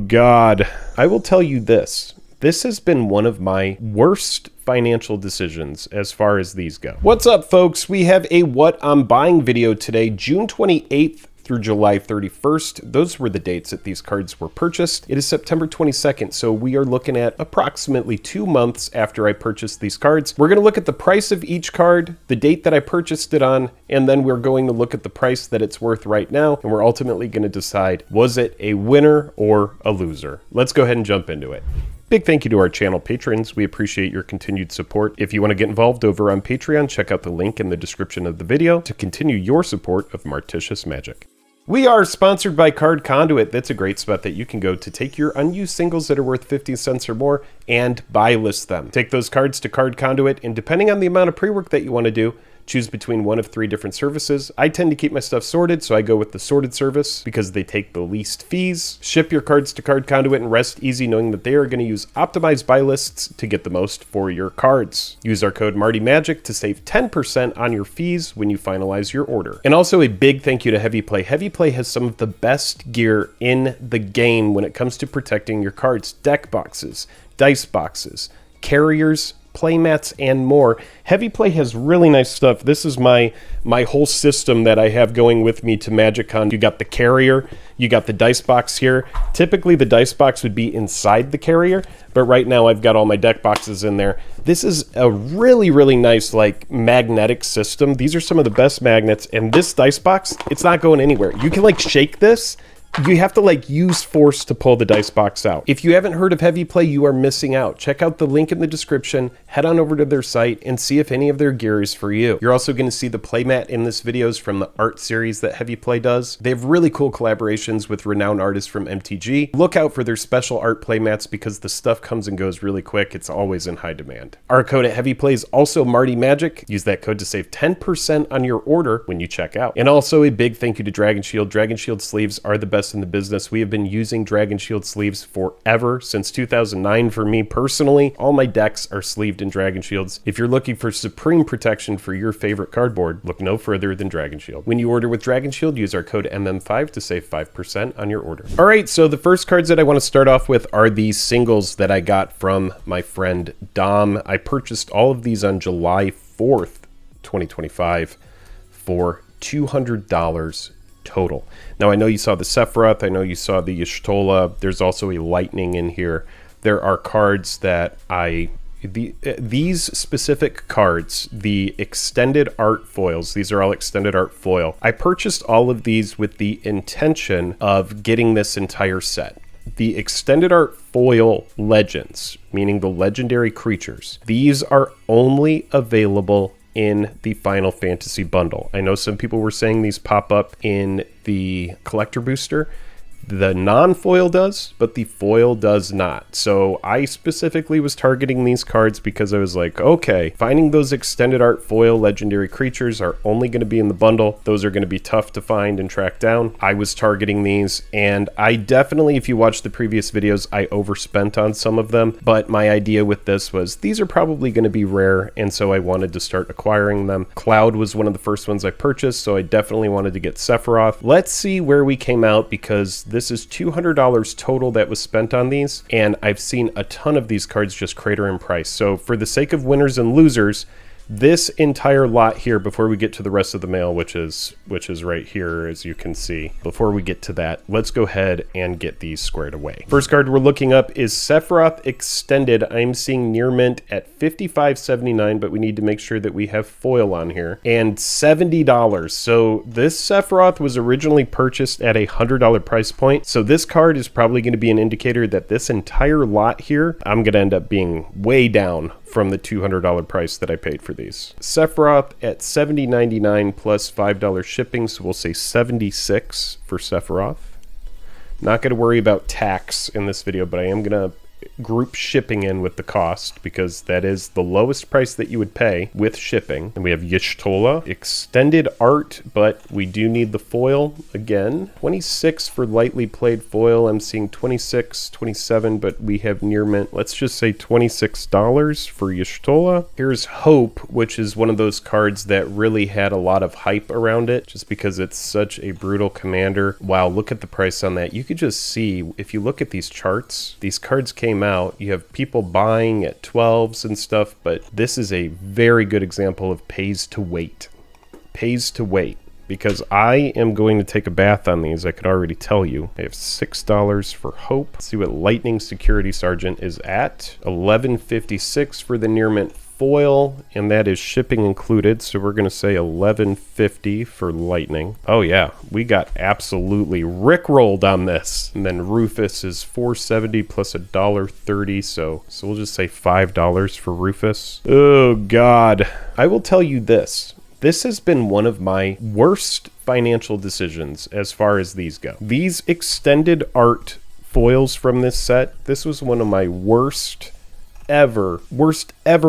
God. I will tell you this. This has been one of my worst financial decisions as far as these go. What's up, folks? We have a What I'm Buying video today, June 28th through July 31st. Those were the dates that these cards were purchased. It is September 22nd, so we are looking at approximately 2 months after I purchased these cards. We're going to look at the price of each card, the date that I purchased it on, and then we're going to look at the price that it's worth right now, and we're ultimately going to decide, was it a winner or a loser? Let's go ahead and jump into it. Big thank you to our channel patrons. We appreciate your continued support. If you want to get involved over on Patreon, check out the link in the description of the video to continue your support of Martishius Magic. We are sponsored by Card Conduit. That's a great spot that you can go to take your unused singles that are worth 50 cents or more and buy list them. Take those cards to Card Conduit, and depending on the amount of pre-work that you want to do, choose between one of 3 different services. I tend to keep my stuff sorted, so I go with the sorted service because they take the least fees. Ship your cards to Card Conduit and rest easy knowing that they are going to use optimized buy lists to get the most for your cards. Use our code MartyMagic to save 10% on your fees when you finalize your order. And also a big thank you to Heavy Play. Heavy Play has some of the best gear in the game when it comes to protecting your cards. Deck boxes, dice boxes, carriers, playmats, and more. Heavy Play has really nice stuff. This is my whole system that I have going with me to MagicCon. You got the carrier, you got the dice box here. Typically the dice box would be inside the carrier, but right now I've got all my deck boxes in there. This is a really, really nice like magnetic system. These are some of the best magnets, and this dice box, it's not going anywhere. You can like shake this. You have to like use force to pull the dice box out. If you haven't heard of Heavy Play, you are missing out. Check out the link in the description, head on over to their site and see if any of their gear is for you. You're also going to see the playmat in this videos from the art series that Heavy Play does. They have really cool collaborations with renowned artists from MTG. Look out for their special art playmats because the stuff comes and goes really quick. It's always in high demand. Our code at Heavy Play is also MartyMagic. Use that code to save 10% on your order when you check out. And also a big thank you to Dragon Shield. Dragon Shield sleeves are the best in the business. We have been using Dragon Shield sleeves forever, since 2009 for me personally. All my decks are sleeved in Dragon Shields. If you're looking for supreme protection for your favorite cardboard, look no further than Dragon Shield. When you order with Dragon Shield, use our code MM5 to save 5% on your order. All right, so the first cards that I want to start off with are these singles that I got from my friend Dom. I purchased all of these on July 4th, 2025 for $200 total. Now I know you saw the Sephiroth, I know you saw the Y'shtola, there's also a Lightning in here. There are cards that these specific cards, the extended art foils, these are all extended art foil. I purchased all of these with the intention of getting this entire set. The extended art foil legends, meaning the legendary creatures, these are only available in the Final Fantasy bundle. I know some people were saying these pop up in the collector booster. The non-foil does, but the foil does not. So I specifically was targeting these cards because I was like, okay, finding those extended art foil legendary creatures are only going to be in the bundle. Those are going to be tough to find and track down. I was targeting these, and I definitely, if you watch the previous videos, I overspent on some of them. But my idea with this was these are probably going to be rare, and so I wanted to start acquiring them. Cloud was one of the first ones I purchased, so I definitely wanted to get Sephiroth. Let's see where we came out, because this is $200 total that was spent on these, and I've seen a ton of these cards just crater in price. So for the sake of winners and losers, this entire lot here, before we get to the rest of the mail, which is right here, as you can see, before we get to that, let's go ahead and get these squared away. First card we're looking up is Sephiroth Extended. I'm seeing near mint at $55.79, but we need to make sure that we have foil on here, and $70. So this Sephiroth was originally purchased at a $100 price point. So this card is probably going to be an indicator that this entire lot here, I'm going to end up being way down from the $200 price that I paid for these. Sephiroth at $70.99 plus $5 shipping, so we'll say $76 for Sephiroth. Not going to worry about tax in this video, but I am going to group shipping in with the cost because that is the lowest price that you would pay with shipping. And we have Y'shtola, extended art, but we do need the foil again. 26 for lightly played foil. I'm seeing 26, 27, but we have near mint. Let's just say $26 for Y'shtola. Here's Hope, which is one of those cards that really had a lot of hype around it just because it's such a brutal commander. Wow, look at the price on that. You could just see, if you look at these charts, these cards came out, you have people buying at 12s and stuff, but this is a very good example of pays to wait. Pays to wait. Because I am going to take a bath on these, I could already tell you. I have $6 for Hope. Let's see what Lightning Security Sergeant is at. $11.56 for the near mint foil, and that is shipping included, so we're going to say $11.50 for Lightning. Oh yeah, we got absolutely rickrolled on this. And then Rufus is $4.70 plus $1.30, so we'll just say $5 for Rufus. Oh God. I will tell you this. This has been one of my worst financial decisions as far as these go. These extended art foils from this set, this was one of my worst ever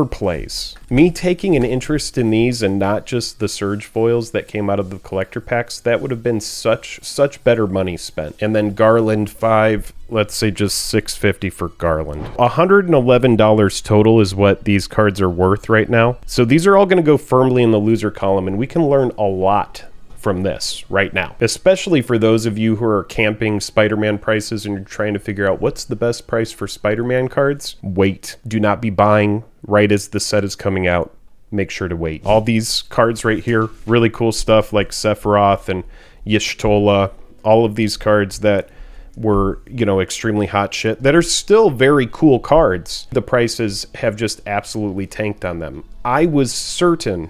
plays. Me taking an interest in these and not just the surge foils that came out of the collector packs, that would have been such better money spent. And then Garland 5, let's say just $6.50 for Garland. $111 total is what these cards are worth right now. So these are all going to go firmly in the loser column, and we can learn a lot from this right now, especially for those of you who are camping Spider-Man prices and you're trying to figure out what's the best price for Spider-Man cards. Wait. Do not be buying right as the set is coming out. Make sure to wait. All these cards right here, really cool stuff like Sephiroth and Y'shtola, all of these cards that were, you know, extremely hot shit that are still very cool cards. The prices have just absolutely tanked on them. I was certain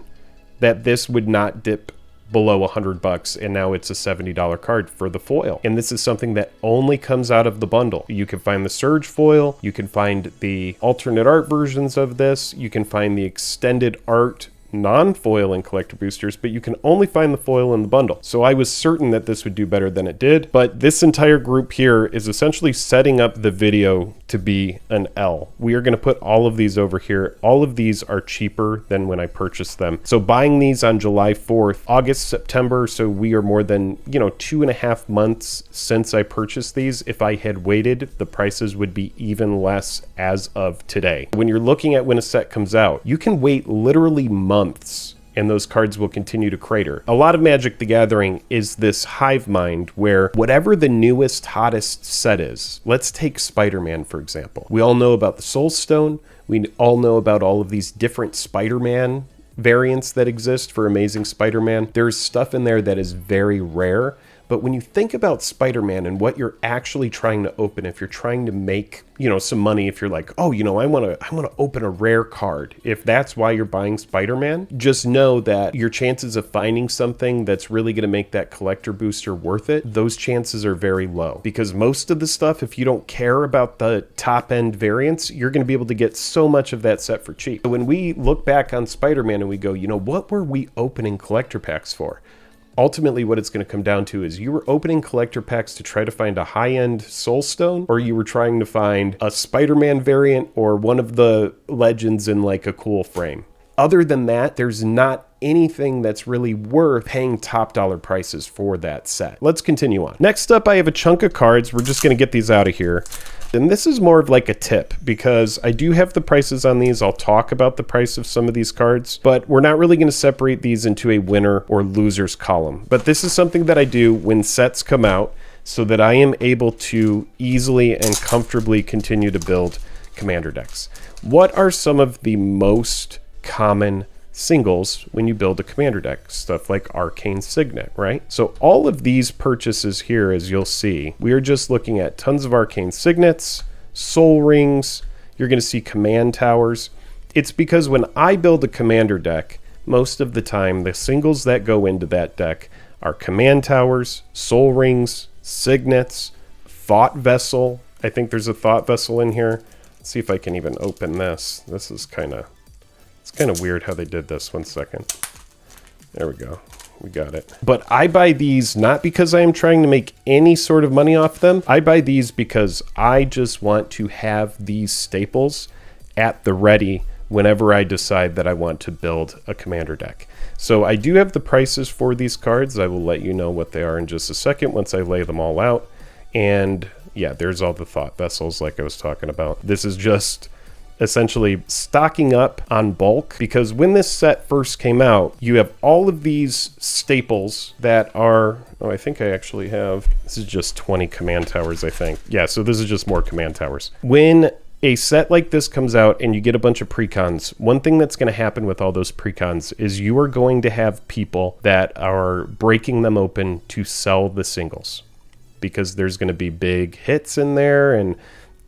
that this would not dip below $100, and now it's a $70 card for the foil. And this is something that only comes out of the bundle. You can find the Surge foil, you can find the alternate art versions of this, you can find the extended art non-foil and collector boosters, but you can only find the foil in the bundle. So I was certain that this would do better than it did, but this entire group here is essentially setting up the video to be an L. We are going to put all of these over here. All of these are cheaper than when I purchased them. So buying these on July 4th, August, September, so we are more than, 2.5 months since I purchased these. If I had waited, the prices would be even less as of today. When you're looking at when a set comes out, you can wait literally months and those cards will continue to crater. A lot of Magic the Gathering is this hive mind where whatever the newest, hottest set is, let's take Spider-Man for example. We all know about the Soul Stone. We all know about all of these different Spider-Man variants that exist for Amazing Spider-Man. There's stuff in there that is very rare. But when you think about Spider-Man and what you're actually trying to open, if you're trying to make, some money, if you're like, oh, I want to open a rare card. If that's why you're buying Spider-Man, just know that your chances of finding something that's really going to make that collector booster worth it, those chances are very low. Because most of the stuff, if you don't care about the top end variants, you're going to be able to get so much of that set for cheap. So when we look back on Spider-Man and we go, what were we opening collector packs for? Ultimately, what it's going to come down to is you were opening collector packs to try to find a high-end Soul Stone, or you were trying to find a Spider-Man variant or one of the legends in like a cool frame. Other than that, there's not anything that's really worth paying top dollar prices for that set. Let's continue on. Next up, I have a chunk of cards. We're just going to get these out of here. And this is more of like a tip because I do have the prices on these. I'll talk about the price of some of these cards, but we're not really going to separate these into a winner or losers column. But this is something that I do when sets come out so that I am able to easily and comfortably continue to build commander decks. What are some of the most common singles when you build a commander deck? Stuff like Arcane Signet, right? So all of these purchases here, as you'll see, we are just looking at tons of Arcane Signets, Soul Rings, you're going to see Command Towers. It's because when I build a commander deck, most of the time the singles that go into that deck are Command Towers, Soul Rings, Signets, Thought Vessel. I think there's a Thought Vessel in here. Let's see if I can even open this. This is kind of weird how they did this. 1 second. There we go. We got it. But I buy these not because I am trying to make any sort of money off them. I buy these because I just want to have these staples at the ready whenever I decide that I want to build a commander deck. So I do have the prices for these cards. I will let you know what they are in just a second once I lay them all out. And yeah, there's all the thought vessels like I was talking about. This is just essentially stocking up on bulk, because when this set first came out, you have all of these staples that are, oh, I think I actually have, this is just 20 command towers, I think. Yeah, so this is just more command towers. When a set like this comes out and you get a bunch of precons, one thing that's going to happen with all those precons is you are going to have people that are breaking them open to sell the singles, because there's going to be big hits in there. And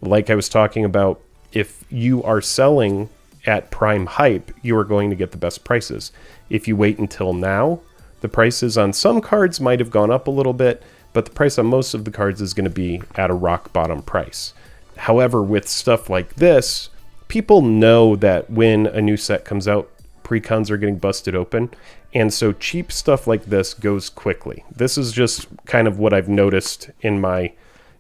like I was talking about, if you are selling at prime hype, you are going to get the best prices. If you wait until now, the prices on some cards might have gone up a little bit, but the price on most of the cards is going to be at a rock bottom price. However, with stuff like this, people know that when a new set comes out, precons are getting busted open. And so cheap stuff like this goes quickly. This is just kind of what I've noticed in my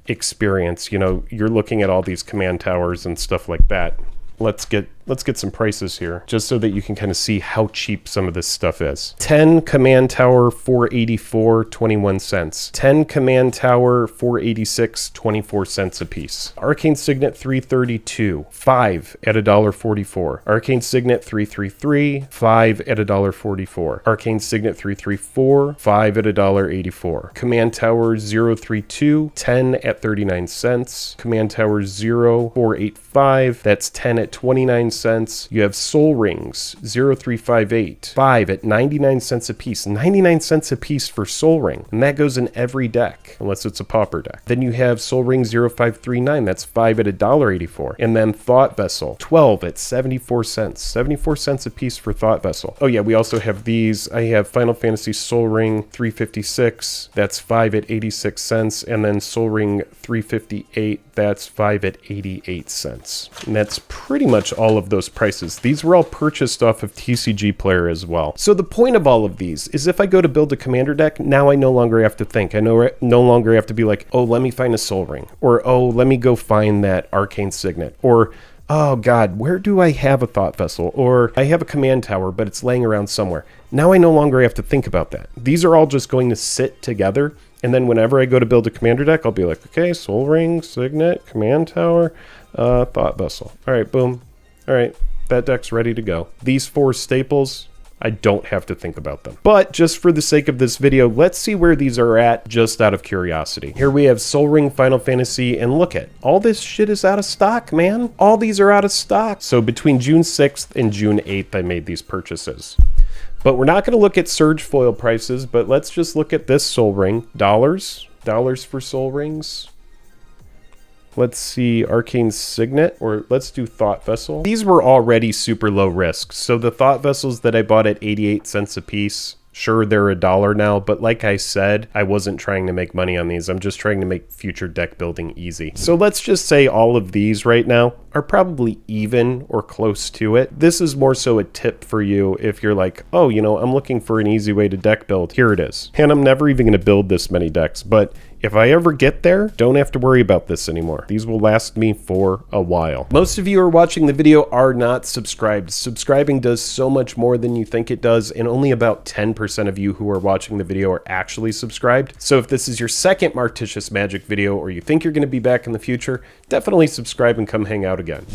experience. You know, you're looking at all these command towers and stuff like that. Let's get some prices here just so that you can kind of see how cheap some of this stuff is. 10 command tower 484 21 cents. 10 command tower 486 24 cents a piece. Arcane Signet 332 5 at $1.44. Arcane Signet 333 5 at $1.44. Arcane Signet 334 5 at $1.84. Command Tower 032 10 at 39 cents. Command Tower 0485, that's 10 at 29 cents. You have Soul Rings 0358 5 at 99 cents a piece. 99 cents a piece for Soul Ring, and that goes in every deck unless it's a pauper deck. Then you have Soul Ring 0539, that's 5 at $1.84. And then Thought Vessel 12 at 74 cents. 74 cents a piece for Thought Vessel. Oh yeah, we also have these. I have Final Fantasy Soul Ring 356, that's 5 at 86 cents. And then Soul Ring 358, that's 5 at 88 cents. And that's pretty much all of those prices. These were all purchased off of TCG Player as well. So the point of all of these is if I go to build a commander deck, now I no longer have to think. I no longer have to be like, oh, let me find a Soul Ring, or oh, let me go find that Arcane Signet, or oh god, where do I have a Thought Vessel, or I have a command tower but it's laying around somewhere. Now I no longer have to think about that. These are all just going to sit together, and then whenever I go to build a commander deck, I'll be like, okay, Soul Ring, Signet, command tower, Thought Vessel. All right, boom. All right, that deck's ready to go. These 4 staples, I don't have to think about them. But just for the sake of this video, let's see where these are at, just out of curiosity. Here we have Soul Ring Final Fantasy, and look at, all this shit is out of stock, man. All these are out of stock. So between June 6th and June 8th, I made these purchases. But we're not gonna look at Surge foil prices, but let's just look at this Soul Ring. Dollars for Soul Rings. Let's see, Arcane Signet, or let's do Thought Vessel. These were already super low risk. So the Thought Vessels that I bought at 88 cents a piece, sure, they're $1 now, but like I said, I wasn't trying to make money on these. I'm just trying to make future deck building easy. So let's just say all of these right now are probably even or close to it. This is more so a tip for you if you're like, oh, you know, I'm looking for an easy way to deck build. Here it is. And I'm never even gonna build this many decks, but if I ever get there, don't have to worry about this anymore. These will last me for a while. Most of you who are watching the video are not subscribed. Subscribing does so much more than you think it does, and only about 10% of you who are watching the video are actually subscribed. So if this is your second Martishius Magic video, or you think you're gonna be back in the future, definitely subscribe and come hang out again.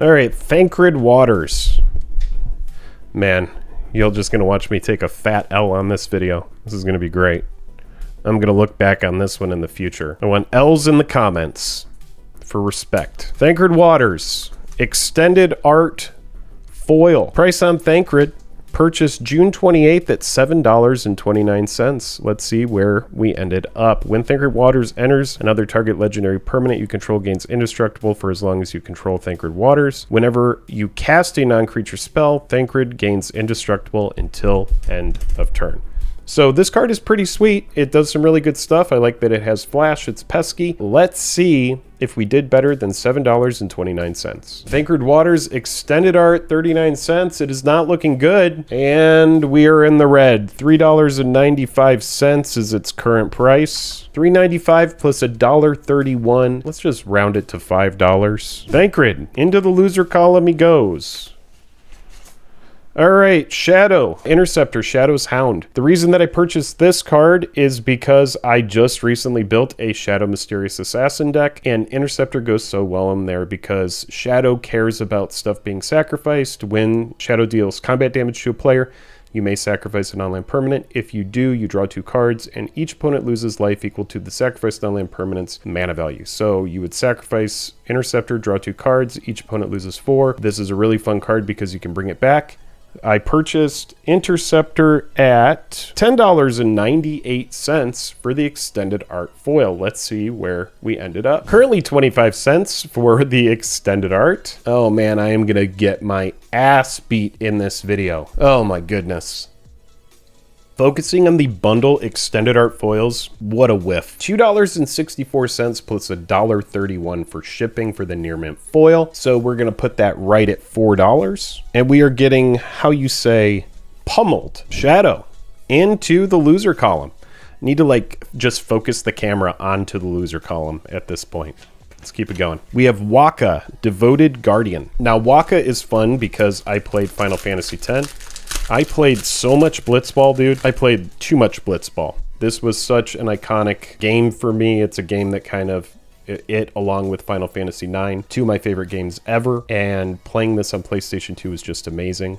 All right, Thancred Waters. Man, you're just gonna watch me take a fat L on this video. This is gonna be great. I'm going to look back on this one in the future. I want L's in the comments for respect. Thancred Waters, extended art foil. Price on Thancred, purchased June 28th at $7.29. Let's see where we ended up. When Thancred Waters enters, another target legendary permanent you control gains indestructible for as long as you control Thancred Waters. Whenever you cast a non-creature spell, Thancred gains indestructible until end of turn. So this card is pretty sweet. It does some really good stuff. I like that it has flash. It's pesky. Let's see if we did better than $7.29. Vancouver Waters Extended Art, 39 cents. It is not looking good. And we are in the red. $3.95 is its current price. $3.95 plus $1.31. Let's just round it to $5. Vancouver, into the loser column he goes. All right, Shadow, Interceptor, Shadow's Hound. The reason that I purchased this card is because I just recently built a Shadow Mysterious Assassin deck, and Interceptor goes so well in there because Shadow cares about stuff being sacrificed. When Shadow deals combat damage to a player, you may sacrifice an online permanent. If you do, you draw 2 cards, and each opponent loses life equal to the sacrificed online permanent's mana value. So you would sacrifice Interceptor, draw 2 cards, each opponent loses 4. This is a really fun card because you can bring it back. I purchased Interceptor at $10.98 for the extended art foil. Let's see where we ended up. Currently 25 cents for the extended art. Oh man, I am gonna get my ass beat in this video. Oh my goodness. Focusing on the bundle extended art foils, what a whiff. $2.64 plus $1.31 for shipping for the near mint foil. So we're gonna put that right at $4. And we are getting, how you say, pummeled. Shadow into the loser column. Need to like just focus the camera onto the loser column at this point. Let's keep it going. We have Waka, Devoted Guardian. Now Waka is fun because I played Final Fantasy X. I played so much Blitzball, dude. I played too much Blitzball. This was such an iconic game for me. It's a game that kind of, it along with Final Fantasy IX, 2 of my favorite games ever. And playing this on PlayStation 2 was just amazing.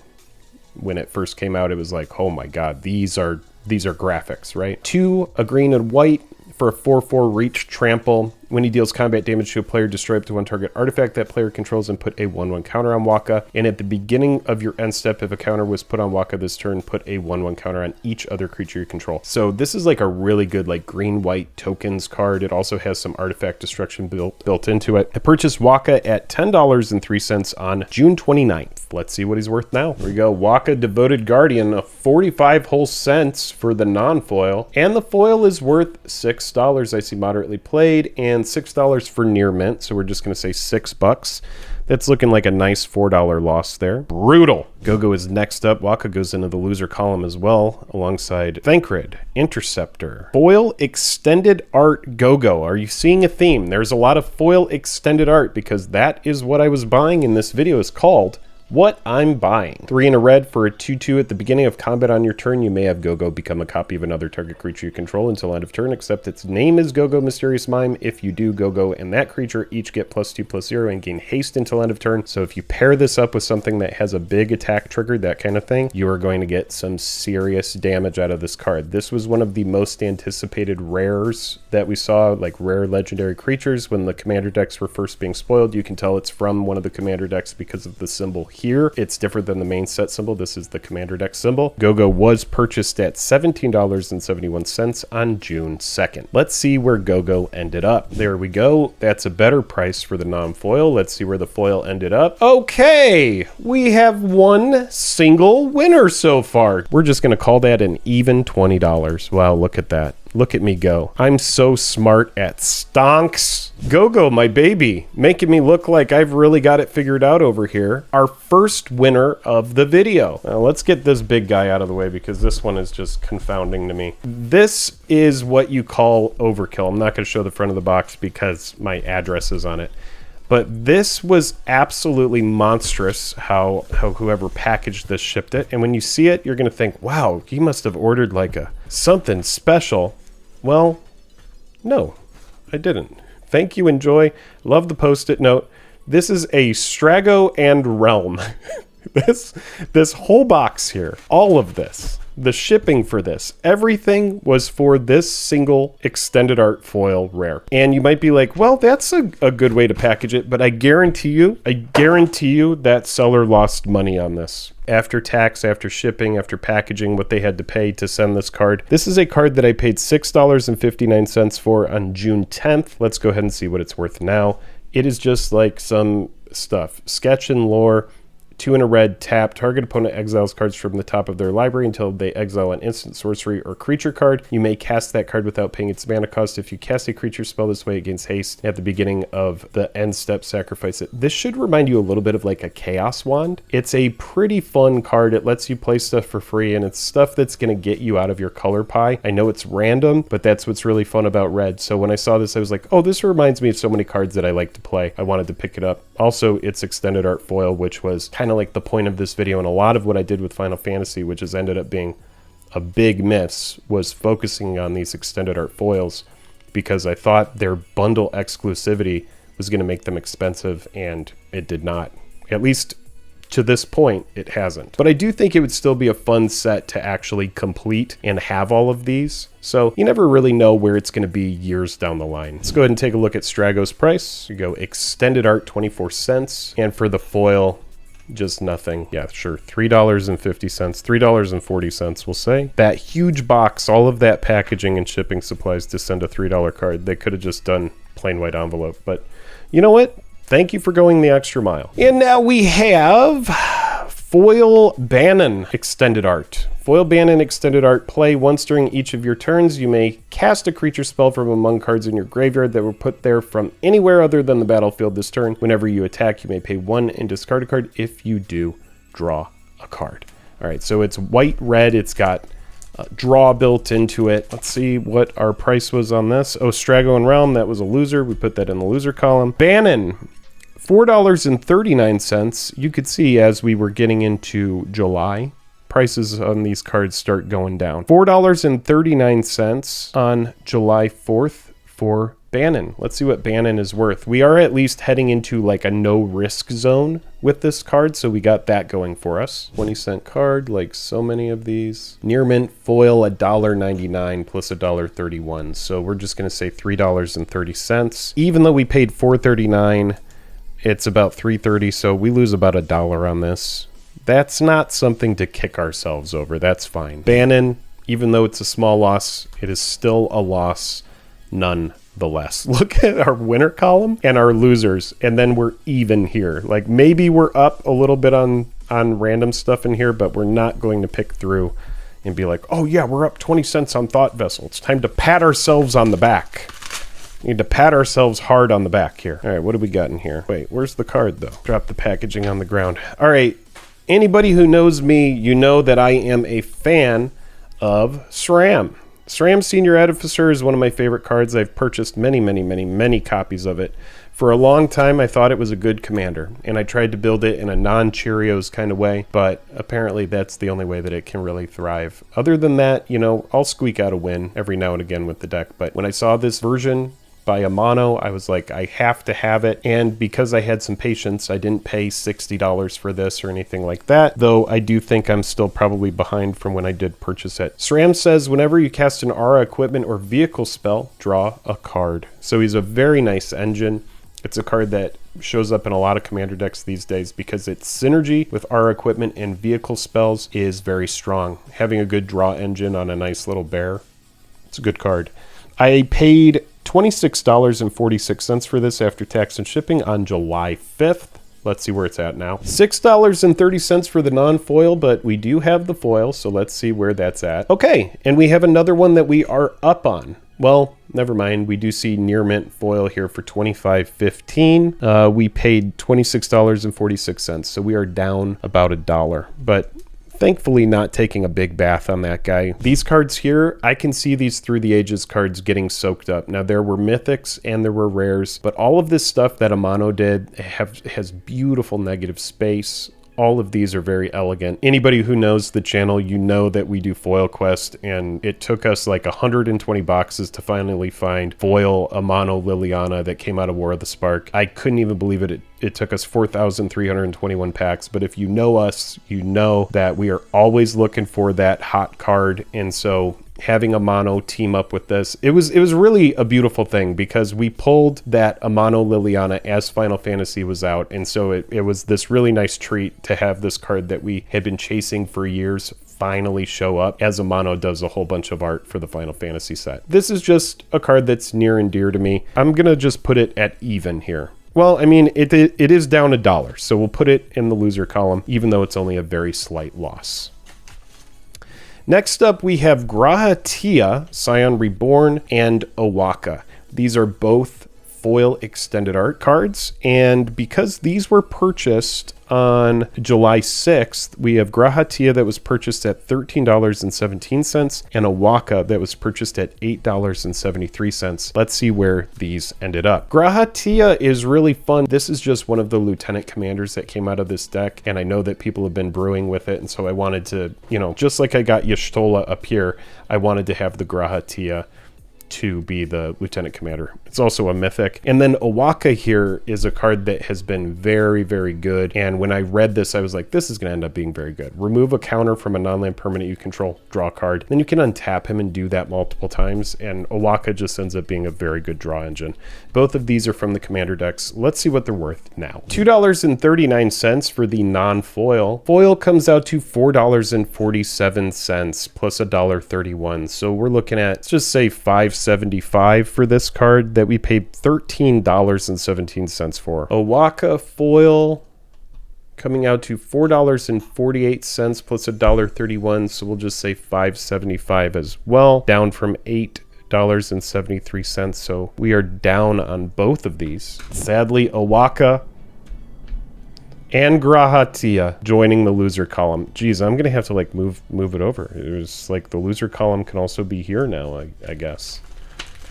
When it first came out, it was like, oh my God, these are graphics, right? 2, a green and white for a 4/4 reach trample. When he deals combat damage to a player, destroy up to 1 target artifact that player controls and put a 1/1 counter on Waka. And at the beginning of your end step, if a counter was put on Waka this turn, put a 1/1 counter on each other creature you control. So this is like a really good like green-white tokens card. It also has some artifact destruction built into it. I purchased Waka at $10.03 on June 29th. Let's see what he's worth now. Here we go. Waka Devoted Guardian, a 45 whole cents for the non-foil. And the foil is worth $6. I see moderately played, and $6 for near mint, so we're just going to say $6. That's looking like a nice $4 loss there. Brutal. Gogo is next up. Waka goes into the loser column as well, alongside Thancred, Interceptor. Foil extended art Gogo. Are you seeing a theme? There's a lot of foil extended art because that is what I was buying in this video. Is called What I'm Buying. 3 in a red for a 2/2 at the beginning of combat on your turn. You may have Gogo become a copy of another target creature you control until end of turn, except its name is Gogo Mysterious Mime. If you do, Gogo and that creature each get +2/+0 and gain haste until end of turn. So if you pair this up with something that has a big attack trigger, that kind of thing, you are going to get some serious damage out of this card. This was one of the most anticipated rares that we saw, like rare legendary creatures when the commander decks were first being spoiled. You can tell it's from one of the commander decks because of the symbol here. It's different than the main set symbol. This is the commander deck symbol. Gogo was purchased at $17.71 on June 2nd. Let's see where Gogo ended up. There we go. That's a better price for the non-foil. Let's see where the foil ended up. Okay, we have one single winner so far. We're just going to call that an even $20. Wow, look at that. Look at me go. I'm so smart at stonks. Gogo, my baby, making me look like I've really got it figured out over here. Our first winner of the video. Now let's get this big guy out of the way because this one is just confounding to me. This is what you call overkill. I'm not going to show the front of the box because my address is on it. But this was absolutely monstrous how whoever packaged this shipped it. And when you see it, you're going to think, wow, he must have ordered like something special. Well, no, I didn't. Thank you, enjoy. Love the post-it note. This is a Strago and Realm. This whole box here, all of this, the shipping for this, everything was for this single extended art foil rare. And you might be like, well, that's a good way to package it, but I guarantee you that seller lost money on this. After tax, after shipping, after packaging, what they had to pay to send this card. This is a card that I paid $6.59 for on June 10th. Let's go ahead and see what it's worth now. It is just like some stuff. Sketch and lore. 2 in a red, tap. Target opponent exiles cards from the top of their library until they exile an instant, sorcery, or creature card. You may cast that card without paying its mana cost. If you cast a creature spell this way, it gains haste. At the beginning of the end step, sacrifice it. This should remind you a little bit of like a Chaos Wand. It's a pretty fun card. It lets you play stuff for free, and it's stuff that's going to get you out of your color pie. I know it's random, but that's what's really fun about red. So when I saw this, I was like, oh, this reminds me of so many cards that I like to play. I wanted to pick it up. Also, it's extended art foil, which was kind of like the point of this video, and a lot of what I did with Final Fantasy, which has ended up being a big miss, was focusing on these extended art foils because I thought their bundle exclusivity was going to make them expensive, and it did not. At least to this point, it hasn't. But I do think it would still be a fun set to actually complete and have all of these. So you never really know where it's going to be years down the line. Let's go ahead and take a look at Strago's price. You go extended art, 24 cents. And for the foil, just nothing. Yeah, sure. $3.50, $3.40, we'll say. That huge box, all of that packaging and shipping supplies to send a $3 card. They could have just done plain white envelope. But you know what? Thank you for going the extra mile. And now we have Foil Bannon Extended Art. Foil Bannon Extended Art. Play once during each of your turns. You may cast a creature spell from among cards in your graveyard that were put there from anywhere other than the battlefield this turn. Whenever you attack, you may pay 1 and discard a card. If you do, draw a card. All right, so it's white-red. It's got draw built into it. Let's see what our price was on this. Oh, Strago and Realm, that was a loser. We put that in the loser column. Bannon, $4.39. You could see as we were getting into July, prices on these cards start going down. $4.39 on July 4th for Bannon. Let's see what Bannon is worth. We are at least heading into like a no risk zone with this card, so we got that going for us. 20-cent card, like so many of these. Near mint foil, $1.99 plus $1.31. So we're just gonna say $3.30. Even though we paid $4.39, it's about $3.30, so we lose about $1 on this. That's not something to kick ourselves over. That's fine. Bannon, even though it's a small loss, it is still a loss nonetheless. Look at our winner column and our losers, and then we're even here. Like maybe we're up a little bit on random stuff in here, but we're not going to pick through and be like, oh yeah, we're up 20 cents on Thought Vessel. It's time to pat ourselves on the back. We need to pat ourselves hard on the back here. All right, what do we got in here? Wait, where's the card though? Drop the packaging on the ground. All right, anybody who knows me, you know that I am a fan of SRAM. SRAM Senior Edificer is one of my favorite cards. I've purchased many copies of it. For a long time, I thought it was a good commander, and I tried to build it in a non-Cheerios kind of way, but apparently that's the only way that it can really thrive. Other than that, you know, I'll squeak out a win every now and again with the deck, but when I saw this version by Amano, I was like, I have to have it. And because I had some patience, I didn't pay $60 for this or anything like that, though I do think I'm still probably behind from when I did purchase it. SRAM says whenever you cast an aura, equipment, or vehicle spell, draw a card. So he's a very nice engine. It's a card that shows up in a lot of commander decks these days because its synergy with aura, equipment, and vehicle spells is very strong. Having a good draw engine on a nice little bear, it's a good card. I paid $26.46 for this after tax and shipping on July 5th. Let's see where it's at now. $6.30 for the non-foil, but we do have the foil, so let's see where that's at. Okay, and we have another one that we are up on. Well, never mind. We do see near mint foil here for $25.15. We paid $26.46, so we are down about $1, but thankfully not taking a big bath on that guy. These cards here, I can see these Through the Ages cards getting soaked up. Now there were mythics and there were rares, but all of this stuff that Amano did has beautiful negative space. All of these are very elegant. Anybody who knows the channel, you know that we do Foil Quest, and it took us like 120 boxes to finally find foil Amano Liliana that came out of War of the Spark. I couldn't even believe it. It took us 4,321 packs, but if you know us, you know that we are always looking for that hot card, and so having Amano team up with this, it was really a beautiful thing because we pulled that Amano Liliana as Final Fantasy was out, and so it was this really nice treat to have this card that we had been chasing for years finally show up as Amano does a whole bunch of art for the Final Fantasy set. This is just a card that's near and dear to me. I'm gonna just put it at even here. Well, I mean, it is down $1, so we'll put it in the loser column, even though it's only a very slight loss. Next up, we have Grahatia, Scion Reborn, and Owaka. These are both foil extended art cards, and because these were purchased on July 6th, we have Grahatia that was purchased at $13.17 and Owaka that was purchased at $8.73. Let's see where these ended up. Grahatia is really fun. This is just one of the lieutenant commanders that came out of this deck, and I know that people have been brewing with it, and so I wanted to, you know, just like I got Y'shtola up here, I wanted to have the Grahatia to be the lieutenant commander. It's also a mythic. And then Owaka here is a card that has been very, very good. And when I read this, I was like, this is going to end up being very good. Remove a counter from a non-land permanent you control, draw a card. Then you can untap him and do that multiple times. And Owaka just ends up being a very good draw engine. Both of these are from the commander decks. Let's see what they're worth now. $2.39 for the non-foil. Foil comes out to $4.47 plus $1.31. So we're looking at, let's just say $5.75 for this card that we paid $13.17 for. Owaka foil coming out to $4.48 plus $1.31, so we'll just say $5.75 as well, down from $8.73, so we are down on both of these. Sadly, Owaka and Grahatia joining the loser column. Geez, I'm gonna have to like move it over. It was like the loser column can also be here now, I guess.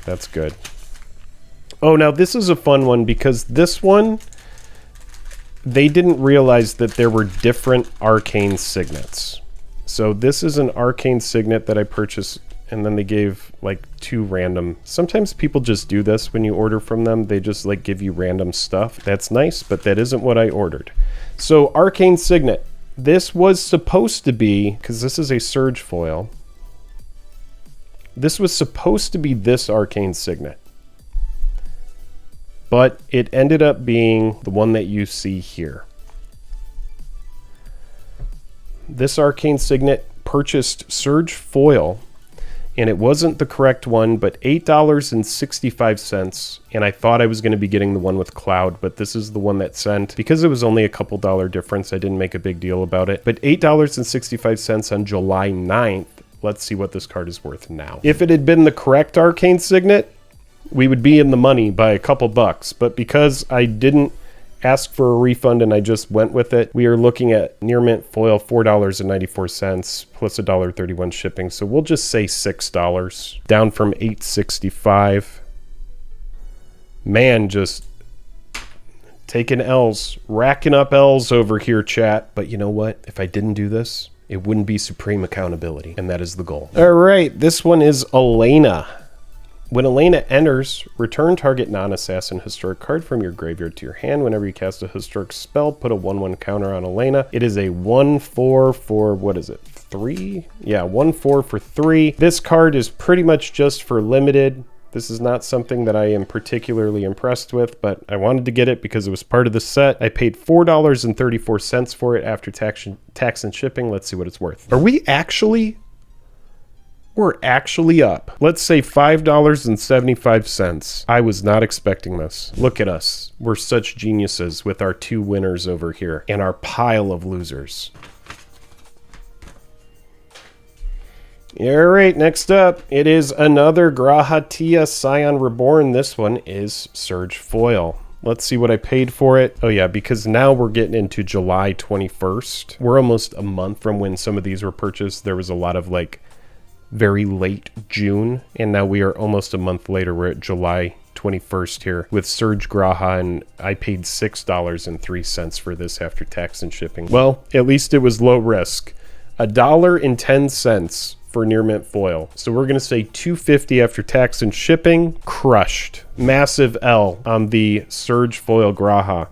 That's good. Oh, now this is a fun one because this one, they didn't realize that there were different arcane signets. So this is an arcane signet that I purchased, and then they gave like 2 random. Sometimes people just do this when you order from them. They just like give you random stuff. That's nice, but that isn't what I ordered. So arcane signet. This was supposed to be, because this is a surge foil, this was supposed to be this arcane signet, but it ended up being the one that you see here. This arcane signet purchased surge foil, and it wasn't the correct one, but $8.65, and I thought I was going to be getting the one with cloud, but this is the one that sent. Because it was only a couple dollar difference, I didn't make a big deal about it, but $8.65 on July 9th. Let's see what this card is worth now. If it had been the correct arcane signet, we would be in the money by a couple bucks, but because I didn't ask for a refund and I just went with it, we are looking at near mint foil $4.94 plus $1.31 shipping, so we'll just say $6, down from $8.65. Man, just taking L's, racking up L's over here, chat. But you know what? If I didn't do this, it wouldn't be supreme accountability, and that is the goal. All right, this one is Elena. When Elena enters, return target non-assassin historic card from your graveyard to your hand. Whenever you cast a historic spell, put a 1/1 counter on Elena. It is a 1/4 for, what is it, 3? Yeah, 1/4 for 3. This card is pretty much just for limited. This is not something that I am particularly impressed with, but I wanted to get it because it was part of the set. I paid $4.34 for it after tax and shipping. Let's see what it's worth. Are we actually... We're actually up. Let's say $5.75. I was not expecting this. Look at us. We're such geniuses with our 2 winners over here and our pile of losers. All right, next up, it is another Grahatia Scion Reborn. This one is Surge Foil. Let's see what I paid for it. Oh yeah, because now we're getting into July 21st. We're almost a month from when some of these were purchased. There was a lot of like very late June, and now we are almost a month later. We're at July 21st here with Surge Graha, and I paid $6.03 for this after tax and shipping. Well, at least it was low risk. $1.10 for near mint foil. So we're gonna say $2.50 after tax and shipping. Crushed. Massive L on the Surge Foil Graha.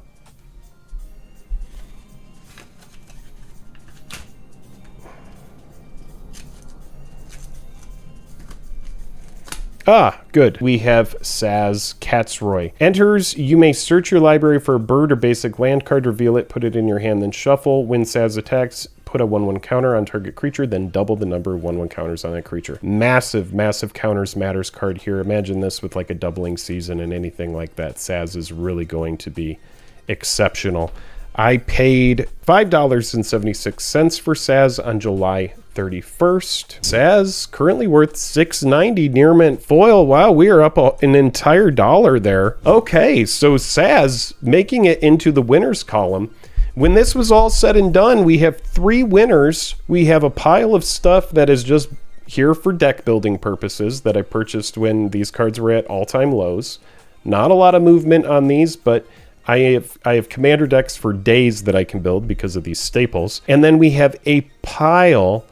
Ah, good. We have Saz Katzroy. Enters, you may search your library for a bird or basic land card, reveal it, put it in your hand, then shuffle. When Saz attacks, put a 1/1 counter on target creature, then double the number of 1/1 counters on that creature. Massive, massive counters matters card here. Imagine this with like a doubling season and anything like that. Saz is really going to be exceptional. I paid $5.76 for Saz on July 31st. Saz currently worth $6.90 near mint foil. Wow, we are up an entire $1 there. Okay, so Saz making it into the winners column. When this was all said and done, we have 3 winners. We have a pile of stuff that is just here for deck building purposes that I purchased when these cards were at all-time lows. Not a lot of movement on these, but I have commander decks for days that I can build because of these staples. And then we have a pile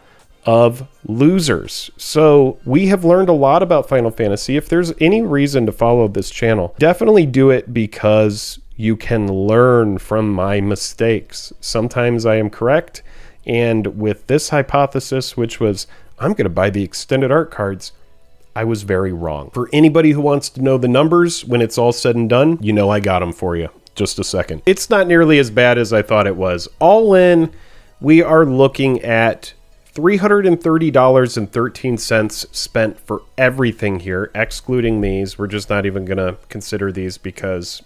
of losers. So we have learned a lot about Final Fantasy. If there's any reason to follow this channel, definitely do it because you can learn from my mistakes. Sometimes I am correct. And with this hypothesis, which was, I'm going to buy the extended art cards, I was very wrong. For anybody who wants to know the numbers when it's all said and done, you know I got them for you. Just a second. It's not nearly as bad as I thought it was. All in, we are looking at $330.13 spent for everything here, excluding these. We're just not even going to consider these because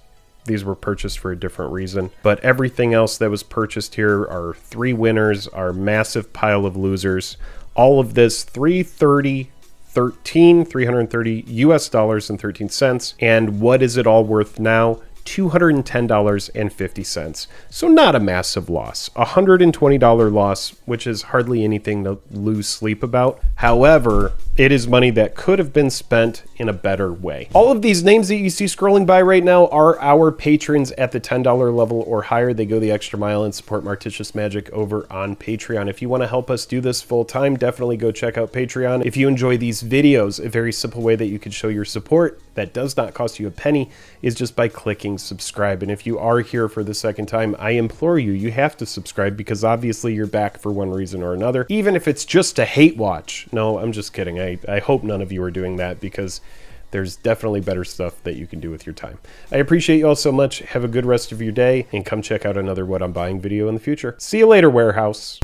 these were purchased for a different reason. But everything else that was purchased here, our 3 winners, our massive pile of losers, all of this $330 US dollars and 13 cents. And what is it all worth now? $210.50. So not a massive loss. $120 loss, which is hardly anything to lose sleep about. However, it is money that could have been spent in a better way. All of these names that you see scrolling by right now are our patrons at the $10 level or higher. They go the extra mile and support Martishius Magic over on Patreon. If you want to help us do this full time, definitely go check out Patreon. If you enjoy these videos, a very simple way that you can show your support that does not cost you a penny is just by clicking subscribe. And if you are here for the second time, I implore you, you have to subscribe because obviously you're back for one reason or another, even if it's just to hate watch. No, I'm just kidding. I hope none of you are doing that because there's definitely better stuff that you can do with your time. I appreciate you all so much. Have a good rest of your day and come check out another What I'm Buying video in the future. See you later, warehouse.